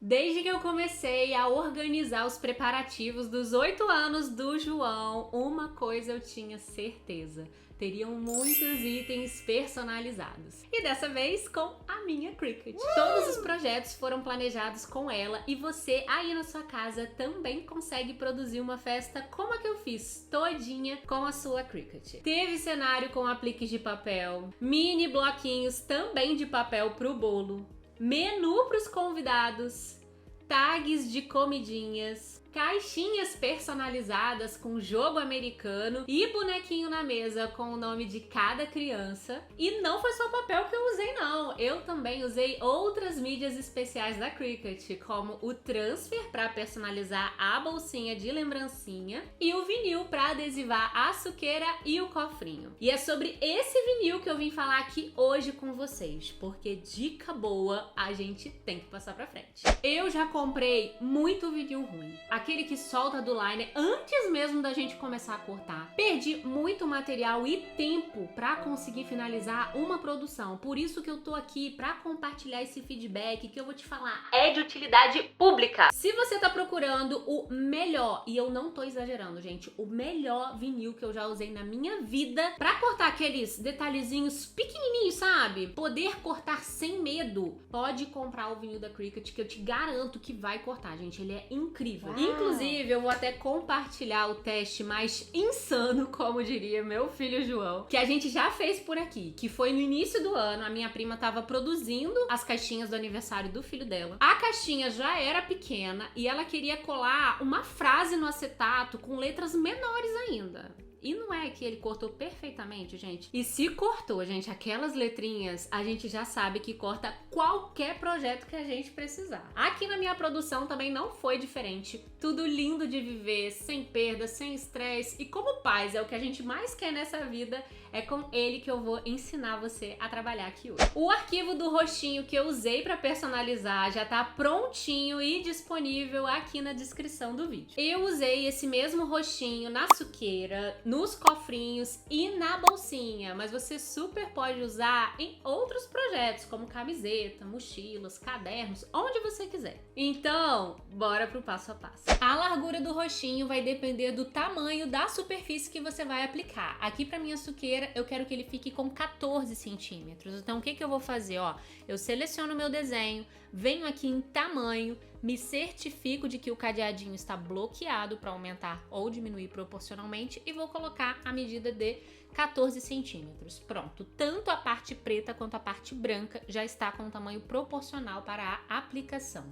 Desde que eu comecei a organizar os preparativos dos 8 anos do João, uma coisa eu tinha certeza: teriam muitos itens personalizados. E dessa vez com a minha Cricut. Todos os projetos foram planejados com ela e você aí na sua casa também consegue produzir uma festa como a que eu fiz, todinha com a sua Cricut. Teve cenário com apliques de papel, mini bloquinhos também de papel pro bolo, menu pros convidados, tags de comidinhas, caixinhas personalizadas com jogo americano e bonequinho na mesa com o nome de cada criança. E não foi só papel que eu usei não, eu também usei outras mídias especiais da Cricut, como o transfer para personalizar a bolsinha de lembrancinha e o vinil para adesivar a suqueira e o cofrinho. E é sobre esse vinil que eu vim falar aqui hoje com vocês, porque dica boa a gente tem que passar pra frente. Eu já comprei muito vinil ruim, aquele que solta do liner antes mesmo da gente começar a cortar. Perdi muito material e tempo pra conseguir finalizar uma produção. Por isso que eu tô aqui pra compartilhar esse feedback que eu vou te falar é de utilidade pública. Se você tá procurando o melhor, e eu não tô exagerando, gente, o melhor vinil que eu já usei na minha vida pra cortar aqueles detalhezinhos pequenininhos, sabe? Poder cortar sem medo. Pode comprar o vinil da Cricut que eu te garanto que vai cortar, gente. Ele é incrível. Inclusive, eu vou até compartilhar o teste mais insano, como diria meu filho João, que a gente já fez por aqui, que foi no início do ano. A minha prima tava produzindo as caixinhas do aniversário do filho dela. A caixinha já era pequena e ela queria colar uma frase no acetato com letras menores ainda. E não é que ele cortou perfeitamente, gente. E se cortou, gente, aquelas letrinhas, a gente já sabe que corta qualquer projeto que a gente precisar. Aqui na minha produção também não foi diferente. Tudo lindo de viver, sem perda, sem estresse. E como pais é o que a gente mais quer nessa vida, é com ele que eu vou ensinar você a trabalhar aqui hoje. O arquivo do roxinho que eu usei para personalizar já tá prontinho e disponível aqui na descrição do vídeo. Eu usei esse mesmo roxinho na suqueira, nos cofrinhos e na bolsinha, mas você super pode usar em outros projetos, como camiseta, mochilas, cadernos, onde você quiser. Então, bora pro passo a passo. A largura do roxinho vai depender do tamanho da superfície que você vai aplicar. Aqui pra minha suqueira, eu quero que ele fique com 14 centímetros. Então, o que que eu vou fazer? Ó, eu seleciono o meu desenho, venho aqui em tamanho, me certifico de que o cadeadinho está bloqueado para aumentar ou diminuir proporcionalmente e vou colocar a medida de 14 centímetros. Pronto, tanto a parte preta quanto a parte branca já está com um tamanho proporcional para a aplicação.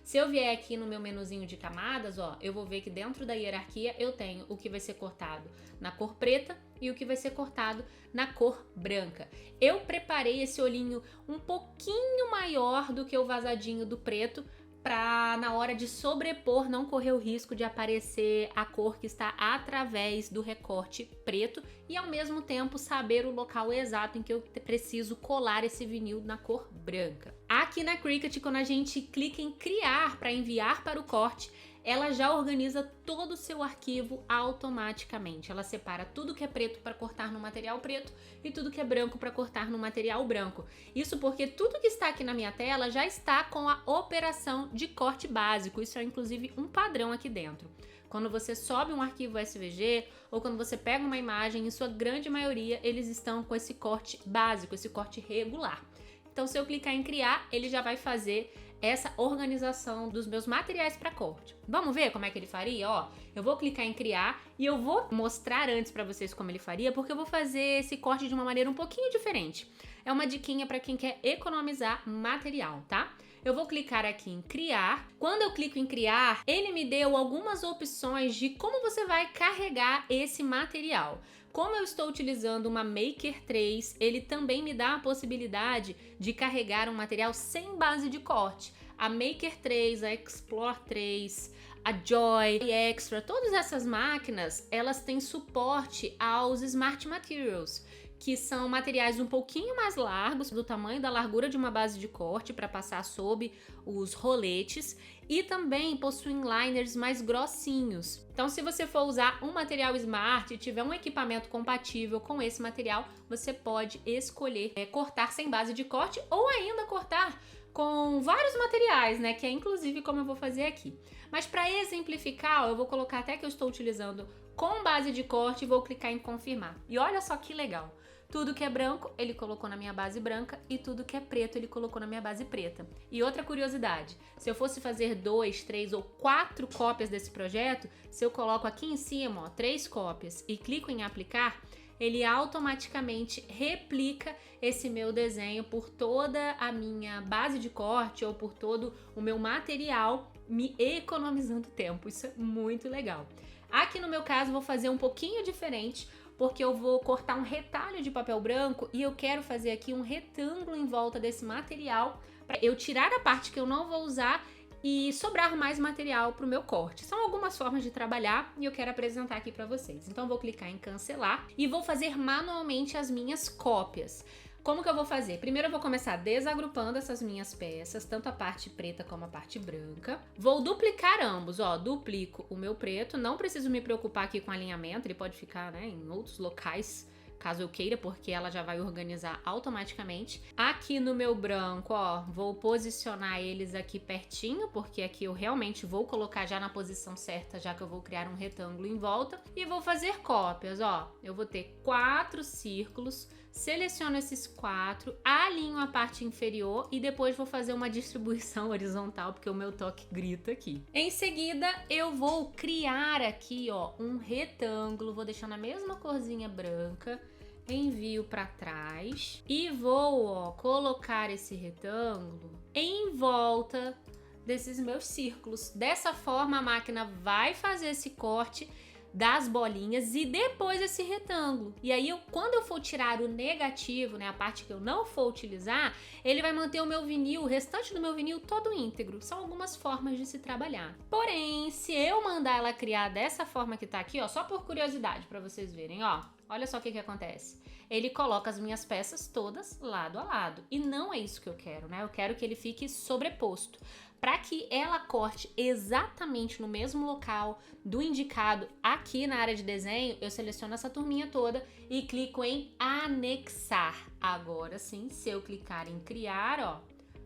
Se eu vier aqui no meu menuzinho de camadas, ó, eu vou ver que dentro da hierarquia eu tenho o que vai ser cortado na cor preta e o que vai ser cortado na cor branca. Eu preparei esse olhinho um pouquinho maior do que o vazadinho do preto, para na hora de sobrepor não correr o risco de aparecer a cor que está através do recorte preto e ao mesmo tempo saber o local exato em que eu preciso colar esse vinil na cor branca. Aqui na Cricut, quando a gente clica em criar para enviar para o corte, ela já organiza todo o seu arquivo automaticamente. Ela separa tudo que é preto para cortar no material preto e tudo que é branco para cortar no material branco. Isso porque tudo que está aqui na minha tela já está com a operação de corte básico. Isso é inclusive um padrão aqui dentro. Quando você sobe um arquivo SVG ou quando você pega uma imagem, em sua grande maioria eles estão com esse corte básico, esse corte regular. Então, se eu clicar em criar, ele já vai fazer essa organização dos meus materiais para corte. Vamos ver como é que ele faria? Ó, eu vou clicar em criar e eu vou mostrar antes para vocês como ele faria, porque eu vou fazer esse corte de uma maneira um pouquinho diferente. É uma diquinha para quem quer economizar material, tá? Eu vou clicar aqui em criar. Quando eu clico em criar, ele me deu algumas opções de como você vai carregar esse material. Como eu estou utilizando uma Maker 3, ele também me dá a possibilidade de carregar um material sem base de corte. A Maker 3, a Explore 3, a Joy, a Extra, todas essas máquinas, elas têm suporte aos Smart Materials, que são materiais um pouquinho mais largos, do tamanho da largura de uma base de corte para passar sob os roletes, e também possuem liners mais grossinhos. Então, se você for usar um material Smart e tiver um equipamento compatível com esse material, você pode escolher cortar sem base de corte ou ainda cortar com vários materiais, né? Que é inclusive como eu vou fazer aqui. Mas para exemplificar, eu vou colocar até que eu estou utilizando com base de corte e vou clicar em confirmar. E olha só que legal. Tudo que é branco, ele colocou na minha base branca e tudo que é preto, ele colocou na minha base preta. E outra curiosidade, se eu fosse fazer 2, 3 ou 4 cópias desse projeto, se eu coloco aqui em cima, ó, 3 cópias e clico em aplicar, ele automaticamente replica esse meu desenho por toda a minha base de corte ou por todo o meu material, me economizando tempo. Isso é muito legal. Aqui no meu caso, vou fazer um pouquinho diferente, porque eu vou cortar um retalho de papel branco e eu quero fazer aqui um retângulo em volta desse material para eu tirar a parte que eu não vou usar e sobrar mais material para o meu corte. São algumas formas de trabalhar e eu quero apresentar aqui para vocês. Então vou clicar em cancelar e vou fazer manualmente as minhas cópias. Como que eu vou fazer? Primeiro eu vou começar desagrupando essas minhas peças, tanto a parte preta como a parte branca. Vou duplicar ambos, ó, duplico o meu preto, não preciso me preocupar aqui com alinhamento, ele pode ficar, né, em outros locais, caso eu queira, porque ela já vai organizar automaticamente. Aqui no meu branco, ó, vou posicionar eles aqui pertinho, porque aqui eu realmente vou colocar já na posição certa, já que eu vou criar um retângulo em volta. E vou fazer cópias, ó. Eu vou ter 4 círculos, seleciono esses 4, alinho a parte inferior e depois vou fazer uma distribuição horizontal, porque o meu toque grita aqui. Em seguida, eu vou criar aqui, ó, um retângulo, vou deixar na mesma corzinha branca, envio para trás e vou, ó, colocar esse retângulo em volta desses meus círculos. Dessa forma, a máquina vai fazer esse corte das bolinhas e depois esse retângulo. E aí, quando eu for tirar o negativo, né, a parte que eu não for utilizar, ele vai manter o meu vinil, o restante do meu vinil todo íntegro. São algumas formas de se trabalhar. Porém, se eu mandar ela criar dessa forma que tá aqui, ó, só por curiosidade para vocês verem, ó, olha só o que acontece. Ele coloca as minhas peças todas lado a lado. E não é isso que eu quero, né? Eu quero que ele fique sobreposto. Para que ela corte exatamente no mesmo local do indicado aqui na área de desenho, eu seleciono essa turminha toda e clico em anexar. Agora sim, se eu clicar em criar, ó,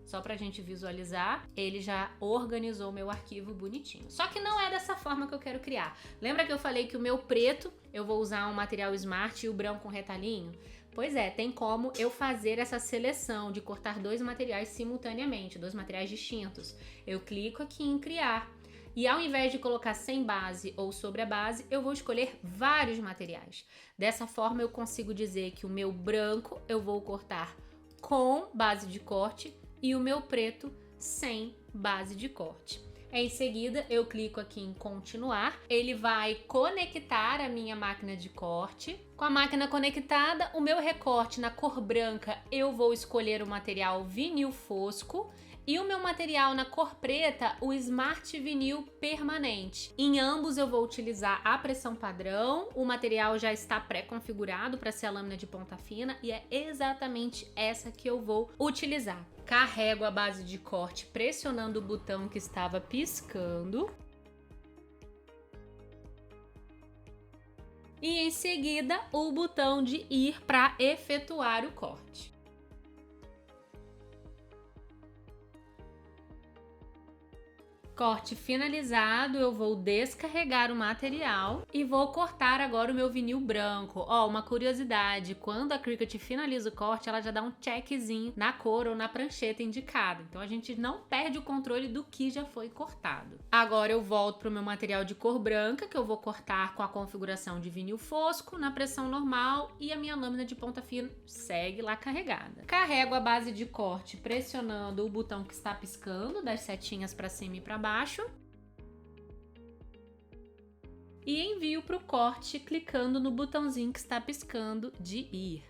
só pra gente visualizar, ele já organizou meu arquivo bonitinho. Só que não é dessa forma que eu quero criar. Lembra que eu falei que o meu preto eu vou usar um material Smart e o branco um retalhinho? Pois é, tem como eu fazer essa seleção de cortar 2 materiais simultaneamente, 2 materiais distintos. Eu clico aqui em criar e ao invés de colocar sem base ou sobre a base, eu vou escolher vários materiais. Dessa forma eu consigo dizer que o meu branco eu vou cortar com base de corte e o meu preto sem base de corte. Em seguida, eu clico aqui em continuar. Ele vai conectar a minha máquina de corte. Com a máquina conectada, o meu recorte na cor branca, eu vou escolher o material vinil fosco. E o meu material na cor preta, o Smart Vinil Permanente. Em ambos eu vou utilizar a pressão padrão, o material já está pré-configurado para ser a lâmina de ponta fina e é exatamente essa que eu vou utilizar. Carrego a base de corte pressionando o botão que estava piscando. E em seguida o botão de ir para efetuar o corte. Corte finalizado, eu vou descarregar o material e vou cortar agora o meu vinil branco. Ó, uma curiosidade, quando a Cricut finaliza o corte, ela já dá um checkzinho na cor ou na prancheta indicada. Então a gente não perde o controle do que já foi cortado. Agora eu volto para o meu material de cor branca, que eu vou cortar com a configuração de vinil fosco, na pressão normal, e a minha lâmina de ponta fina segue lá carregada. Carrego a base de corte pressionando o botão que está piscando, das setinhas para cima e para baixo. E envio para o corte clicando no botãozinho que está piscando de ir.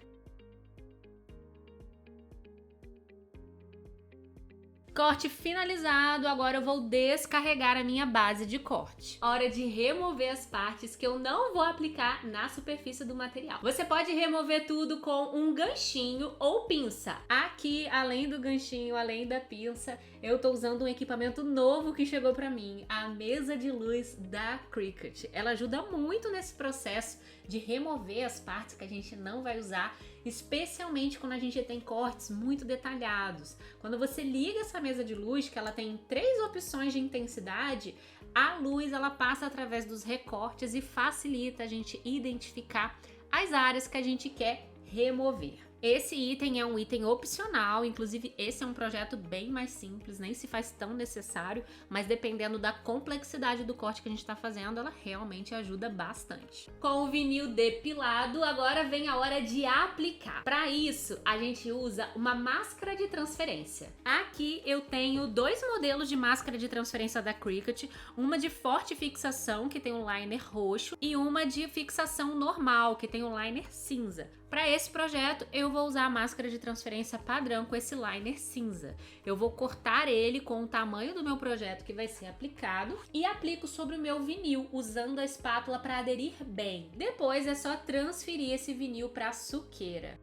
Corte finalizado, agora eu vou descarregar a minha base de corte. Hora de remover as partes que eu não vou aplicar na superfície do material. Você pode remover tudo com um ganchinho ou pinça. Aqui, além do ganchinho, além da pinça, eu tô usando um equipamento novo que chegou pra mim, a mesa de luz da Cricut. Ela ajuda muito nesse processo de remover as partes que a gente não vai usar especialmente quando a gente tem cortes muito detalhados. Quando você liga essa mesa de luz, que ela tem 3 opções de intensidade, a luz ela passa através dos recortes e facilita a gente identificar as áreas que a gente quer remover. Esse item é um item opcional, inclusive esse é um projeto bem mais simples, nem se faz tão necessário, mas dependendo da complexidade do corte que a gente está fazendo, ela realmente ajuda bastante. Com o vinil depilado, agora vem a hora de aplicar. Para isso, a gente usa uma máscara de transferência. Aqui eu tenho 2 modelos de máscara de transferência da Cricut, uma de forte fixação, que tem um liner roxo, e uma de fixação normal, que tem um liner cinza. Para esse projeto, eu vou usar a máscara de transferência padrão com esse liner cinza. Eu vou cortar ele com o tamanho do meu projeto que vai ser aplicado e aplico sobre o meu vinil, usando a espátula para aderir bem. Depois é só transferir esse vinil para a suqueira.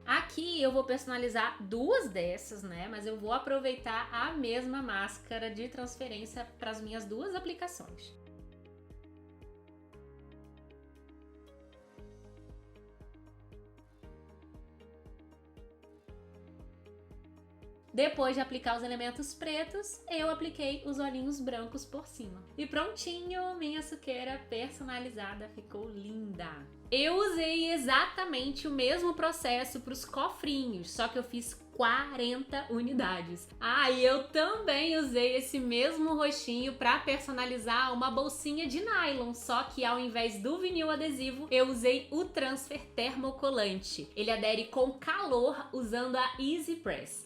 Aqui eu vou personalizar 2 dessas, né? Mas eu vou aproveitar a mesma máscara de transferência para as minhas 2 aplicações. Depois de aplicar os elementos pretos, eu apliquei os olhinhos brancos por cima. E prontinho, minha suqueira personalizada ficou linda! Eu usei exatamente o mesmo processo para os cofrinhos, só que eu fiz 40 unidades. Ah, e eu também usei esse mesmo roxinho para personalizar uma bolsinha de nylon, só que ao invés do vinil adesivo, eu usei o transfer termocolante. Ele adere com calor usando a Easy Press.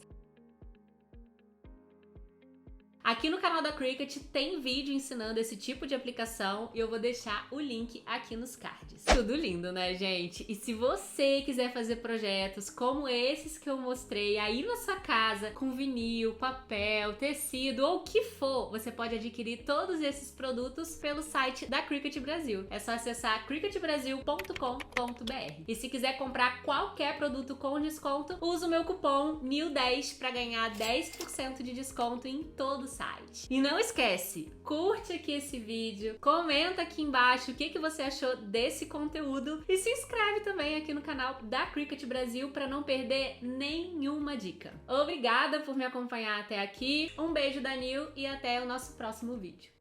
Aqui no canal da Cricut tem vídeo ensinando esse tipo de aplicação e eu vou deixar o link aqui nos cards. Tudo lindo, né, gente? E se você quiser fazer projetos como esses que eu mostrei aí na sua casa, com vinil, papel, tecido ou o que for, você pode adquirir todos esses produtos pelo site da Cricut Brasil. É só acessar cricutbrasil.com.br. E se quiser comprar qualquer produto com desconto, usa o meu cupom NIL10 para ganhar 10% de desconto em todo o site. E não esquece, curte aqui esse vídeo, comenta aqui embaixo o que você achou desse conteúdo e se inscreve também aqui no canal da Cricut Brasil para não perder nenhuma dica. Obrigada por me acompanhar até aqui, um beijo da Nil e até o nosso próximo vídeo.